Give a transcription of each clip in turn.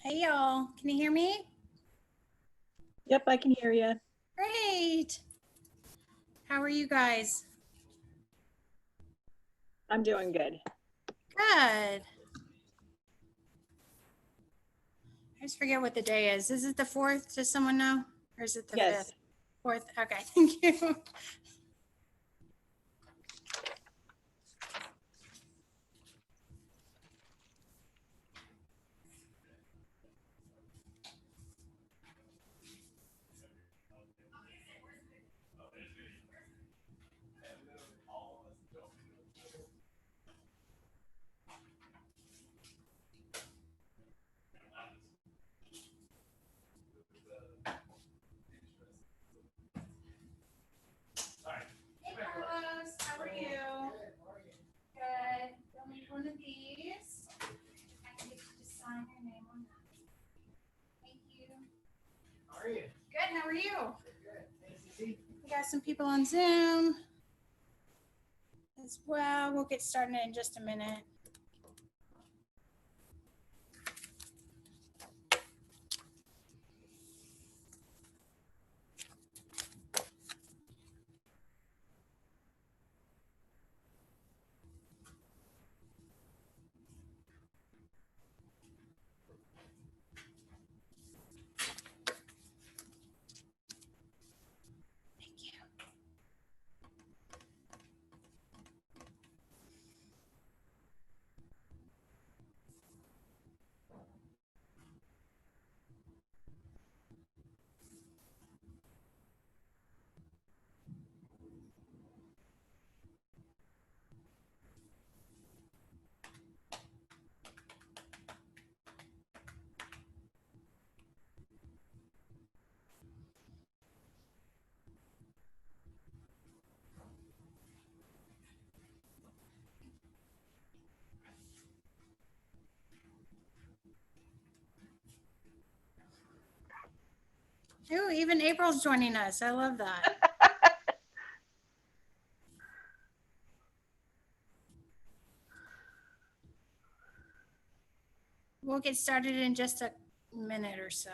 Hey y'all, can you hear me? Yep, I can hear you. Great. How are you guys? I'm doing good. Good. I just forget what the day is. Is it the 4th? Does someone know? Or is it the Yes. 5th? 4th. Okay, thank you. Hey Carlos, how are you? Good. You'll need one of these. I can get you to sign your name on that. Thank you. How are you? Good, how are you? Good. Nice to see you. We got some people on Zoom as well. We'll get started in just a minute. Thank you. Ooh, even April's joining us. I love that. We'll get started in just a minute or so.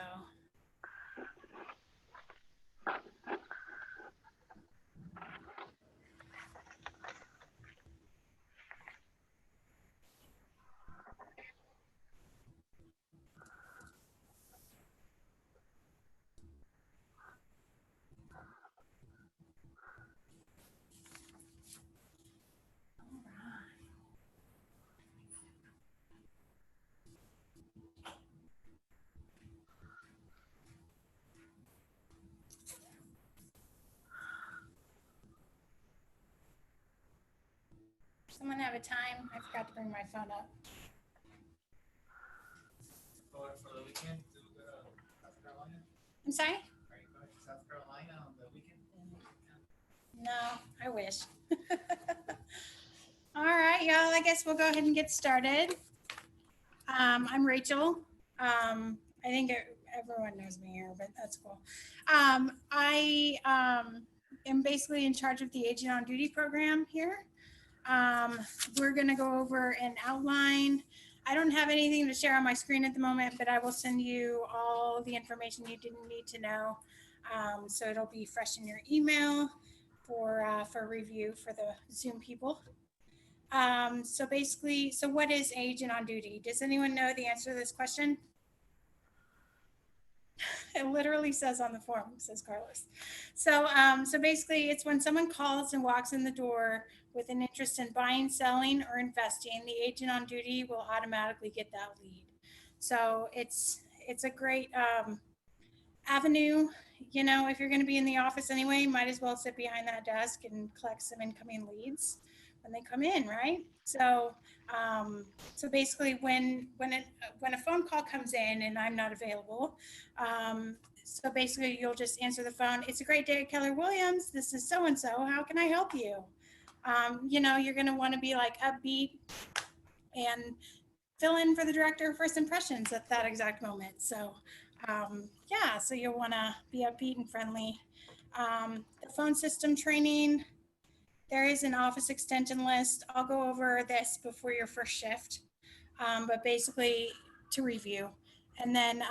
Someone have a time? I forgot to bring my phone up. Going for the weekend to South Carolina? I'm sorry? Are you going to South Carolina on the weekend? No, I wish. All right, y'all. I guess we'll go ahead and get started. I'm Rachel. I think everyone knows me here, but that's cool. I am basically in charge of the Agent on Duty program here. We're going to go over an outline. I don't have anything to share on my screen at the moment, but I will send you all the information you didn't need to know. So it'll be fresh in your email for review for the Zoom people. So basically, so what is Agent on Duty? Does anyone know the answer to this question? It literally says on the form, says Carlos. So basically, it's when someone calls and walks in the door with an interest in buying, selling, or investing, the agent on duty will automatically get that lead. So it's a great avenue. You know, if you're going to be in the office anyway, you might as well sit behind that desk and collect some incoming leads when they come in, right? So basically, when a phone call comes in and I'm not available, so basically you'll just answer the phone. It's a great day at Keller Williams. This is so and so. How can I help you? You know, you're going to want to be like upbeat and fill in for the director of first impressions at that exact moment. Yeah, so you'll want to be upbeat and friendly. The phone system training, there is an office extension list. I'll go over this before your first shift. But basically, to review, And then,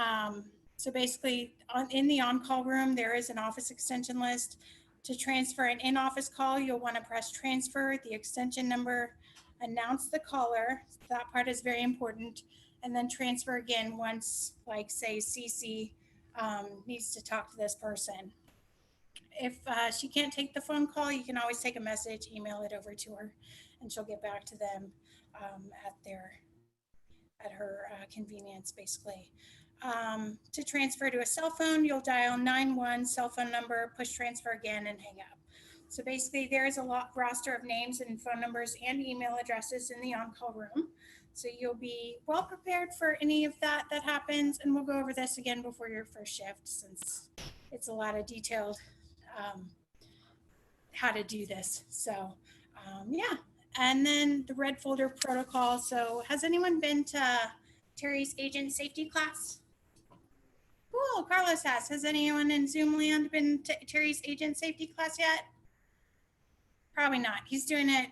so basically in the on-call room, there is an office extension list. To transfer an in-office call, you'll want to press transfer, the extension number, announce the caller. That part is very important. And then transfer again once, like say Cece needs to talk to this person. If she can't take the phone call, you can always take a message, email it over to her, and she'll get back to them at her convenience, basically. To transfer to a cell phone, you'll dial 91 cell phone number, push transfer again, and hang up. So basically, there is a roster of names and phone numbers and email addresses in the on-call room. So you'll be well prepared for any of that happens. And we'll go over this again before your first shift, since it's a lot of detailed how to do this. So yeah. And then the red folder protocol. So has anyone been to Terry's agent safety class? Cool, Carlos has. Has anyone in Zoom land been to Terry's agent safety class yet? Probably not. He's doing it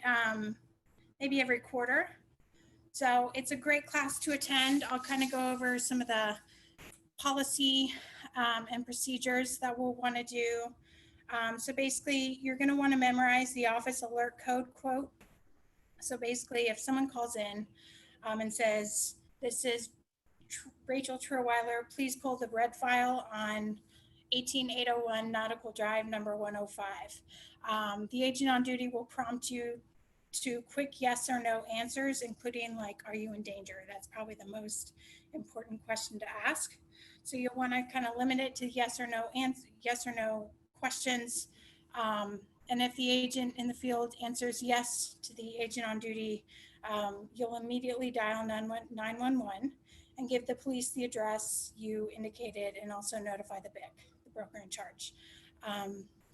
maybe every quarter. So it's a great class to attend. I'll kind of go over some of the policy and procedures that we'll want to do. So basically, you're going to want to memorize the office alert code quote. So basically, if someone calls in and says, this is Rachel Trueweiler, please pull the red file on 18801 Nautical Drive, number 105. The agent on duty will prompt you to quick yes or no answers, including like, are you in danger? That's probably the most important question to ask. So you'll want to kind of limit it to yes or no questions. And if the agent in the field answers yes to the agent on duty, you'll immediately dial 911 and give the police the address you indicated, and also notify the BIC, the broker in charge.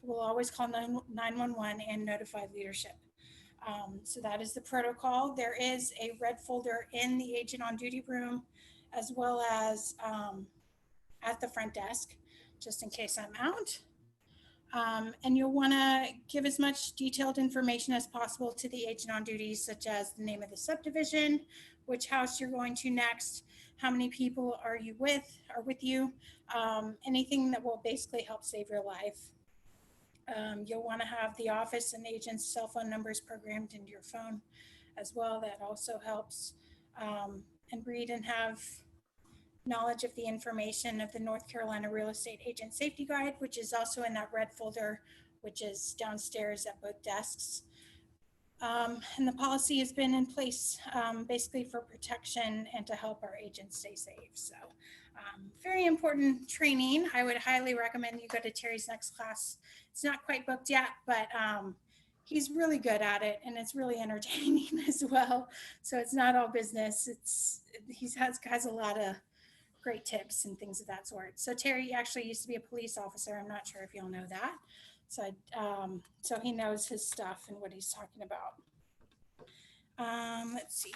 We'll always call 911 and notify leadership. So that is the protocol. There is a red folder in the agent on duty room, as well as at the front desk, just in case I'm out. And you'll want to give as much detailed information as possible to the agent on duty, such as the name of the subdivision, which house you're going to next, how many people are with you, anything that will basically help save your life. You'll want to have the office and agent's cell phone numbers programmed into your phone as well. That also helps. And read and have knowledge of the information of the North Carolina Real Estate Agent Safety Guide, which is also in that red folder, which is downstairs at both desks. And the policy has been in place basically for protection and to help our agents stay safe. So very important training. I would highly recommend you go to Terry's next class. It's not quite booked yet, but he's really good at it, and it's really entertaining as well. So it's not all business. He has a lot of great tips and things of that sort. So Terry actually used to be a police officer. I'm not sure if you'll know that. So he knows his stuff and what he's talking about. Let's see.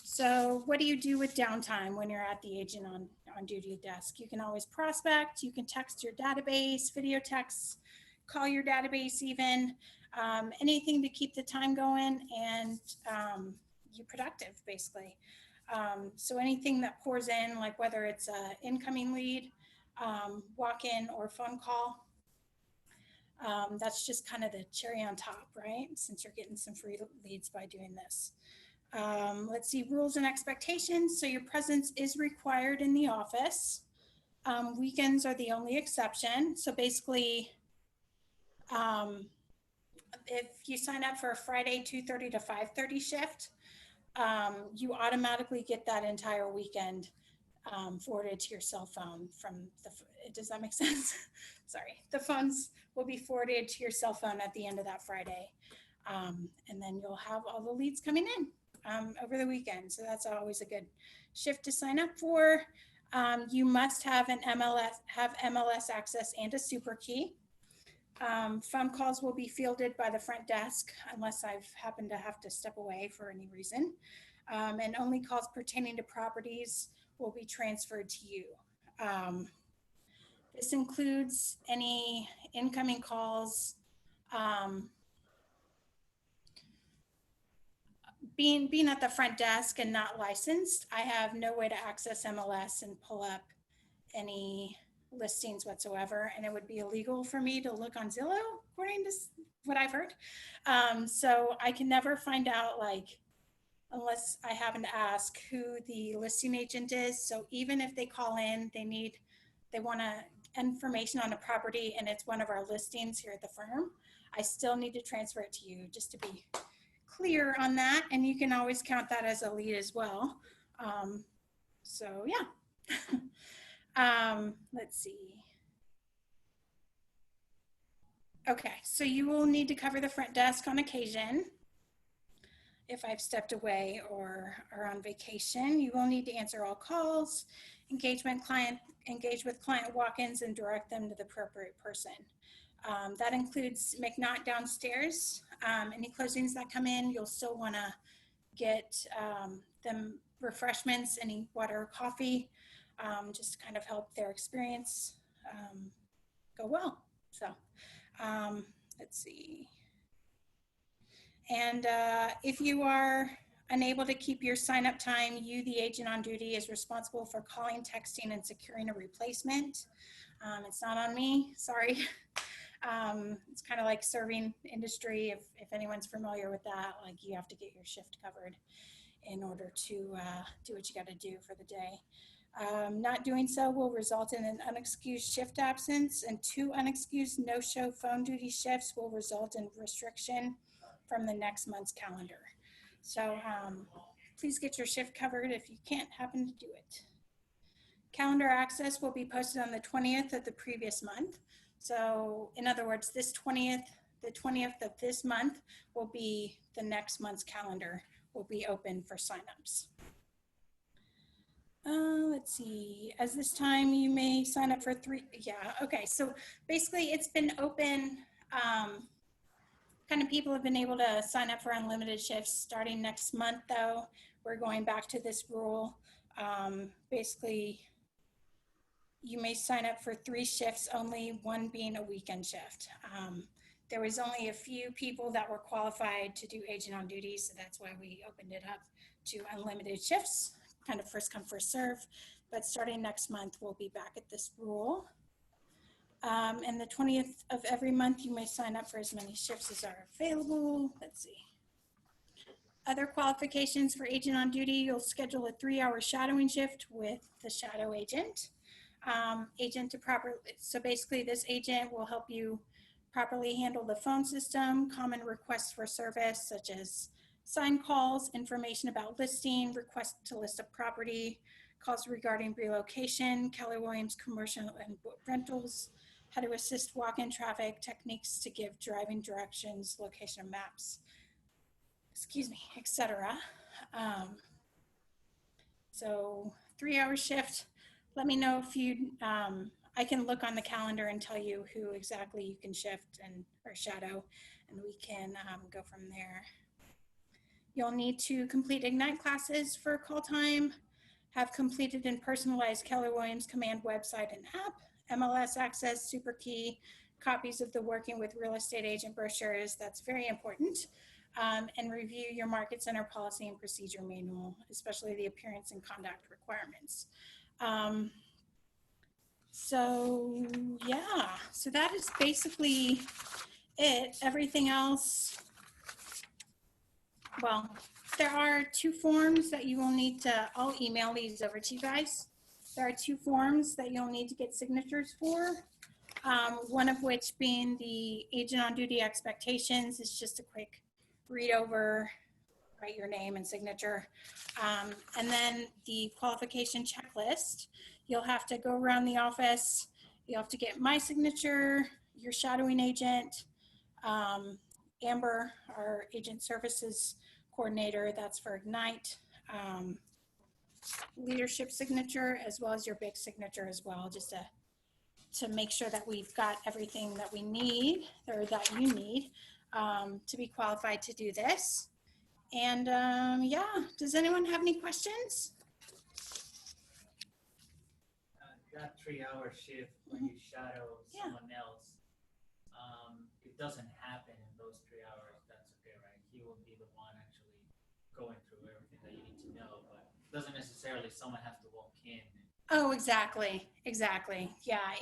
So what do you do with downtime when you're at the agent on duty desk? You can always prospect, you can text your database, video texts, call your database even, anything to keep the time going and you're productive basically. So anything that pours in, like whether it's an incoming lead, walk-in or phone call, that's just kind of the cherry on top, right? Since you're getting some free leads by doing this. Let's see, rules and expectations. So your presence is required in the office. Weekends are the only exception. So basically, if you sign up for a Friday 2:30 to 5:30 shift, you automatically get that entire weekend forwarded to your cell phone does that make sense? Sorry. The funds will be forwarded to your cell phone at the end of that Friday. And then you'll have all the leads coming in over the weekend. So that's always a good shift to sign up for. You must have MLS access and a super key. Phone calls will be fielded by the front desk unless I've happened to have to step away for any reason. And only calls pertaining to properties will be transferred to you. This includes any incoming calls being at the front desk and not licensed, I have no way to access MLS and pull up any listings whatsoever, and it would be illegal for me to look on Zillow, according to what I've heard. So I can never find out, like, unless I happen to ask who the listing agent is. So even if they call in, they want information on a property and it's one of our listings here at the firm, I still need to transfer it to you, just to be clear on that. And you can always count that as a lead as well. So yeah. Let's see. Okay, so you will need to cover the front desk on occasion. If I've stepped away or are on vacation, you will need to answer all calls, engage with client walk-ins, and direct them to the appropriate person. That includes make knock downstairs. Any closings that come in, you'll still want to get them refreshments, any water or coffee, just to kind of help their experience go well. So let's see. And if you are unable to keep your sign-up time, you, the agent on duty, is responsible for calling, texting, and securing a replacement. It's not on me, sorry. It's kind of like serving industry. If anyone's familiar with that, like you have to get your shift covered in order to do what you got to do for the day. Not doing so will result in an unexcused shift absence, and 2 unexcused no-show phone duty shifts will result in restriction from the next month's calendar. So please get your shift covered if you can't happen to do it. Calendar access will be posted on the 20th of the previous month. So in other words, the 20th of this month will be the next month's calendar will be open for signups. Let's see, as this time you may sign up for 3, yeah, okay. So basically it's been open, kind of people have been able to sign up for unlimited shifts starting next month though. We're going back to this rule. Basically, you may sign up for 3 shifts, only 1 being a weekend shift. There was only a few people that were qualified to do agent on duty, so that's why we opened it up to unlimited shifts, kind of first come, first serve. But starting next month, we'll be back at this rule. And the 20th of every month, you may sign up for as many shifts as are available. Let's see. Other qualifications for agent on duty, you'll schedule a 3-hour shadowing shift with the shadow agent. So basically this agent will help you properly handle the phone system, common requests for service, such as sign calls, information about listing, request to list a property, calls regarding relocation, Keller Williams commercial and rentals, how to assist walk-in traffic, techniques to give driving directions, location maps, etc. So 3-hour shift. Let me know if you, I can look on the calendar and tell you who exactly you can shift or shadow, and we can go from there. You'll need to complete Ignite classes for call time, have completed and personalized Keller Williams Command website and app, MLS access, super key, copies of the Working with Real Estate Agent brochures, that's very important, and review your Market Center policy and procedure manual, especially the appearance and conduct requirements. So yeah, so that is basically it. Everything else, well, there are 2 forms that you will need to, I'll email these over to you guys. There are 2 forms that you'll need to get signatures for. One of which being the agent on duty expectations. Is just a quick read over, write your name and signature. And then the qualification checklist. You'll have to go around the office. You'll have to get my signature, your shadowing agent, Amber, our agent services coordinator, that's for Ignite, leadership signature, as well as your big signature as well, just to make sure that we've got everything that we need, or that you need, to be qualified to do this. And yeah, does anyone have any questions? That 3-hour shift when you shadow someone else, it doesn't happen in those 3 hours. That's okay, right? He will be the one actually going through everything that you need to know, but doesn't necessarily someone have to walk in. Oh, exactly. Yeah,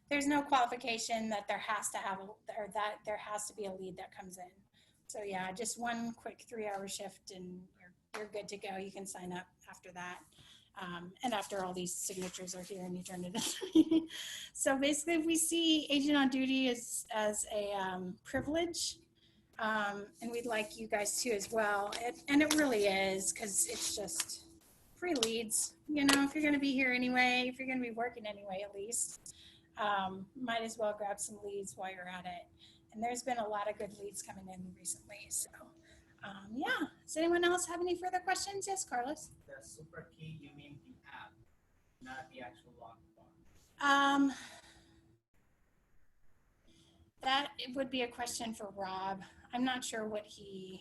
there's no qualification that there has to have, or that there has to be a lead that comes in. So yeah, just one quick 3-hour shift and you're good to go. You can sign up after that. And after all these signatures are here and you turn it in. So basically we see agent on duty as a privilege. And we'd like you guys to as well. And it really is, because it's just free leads. You know, if you're going to be here anyway, if you're going to be working anyway, at least, might as well grab some leads while you're at it. And there's been a lot of good leads coming in recently. So, yeah. Does anyone else have any further questions? Yes, Carlos. The super key, you mean the app, not the actual lockbox. That would be a question for Rob. I'm not sure what he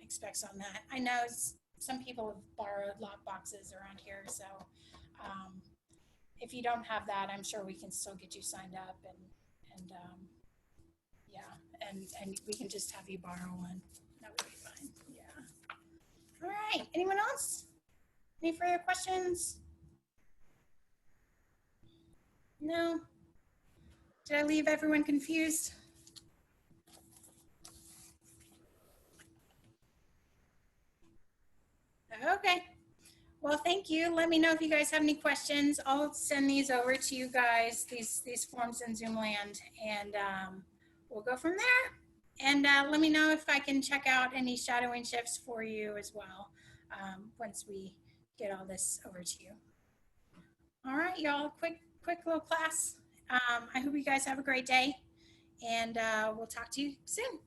expects on that. I know some people have borrowed lock boxes around here, so if you don't have that, I'm sure we can still get you signed up and yeah, and we can just have you borrow one. That would be fine. Yeah. All right. Anyone else? Any further questions? No. Did I leave everyone confused? Okay. Well, thank you. Let me know if you guys have any questions. I'll send these over to you guys, these forms in Zoomland, and we'll go from there. And let me know if I can check out any shadowing shifts for you as well once we get all this over to you. All right, y'all. Quick little class. I hope you guys have a great day, and we'll talk to you soon.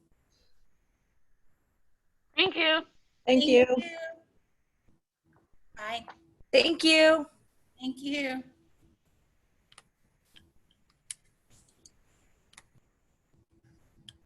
Thank you. Thank you. Bye. Thank you. Thank you.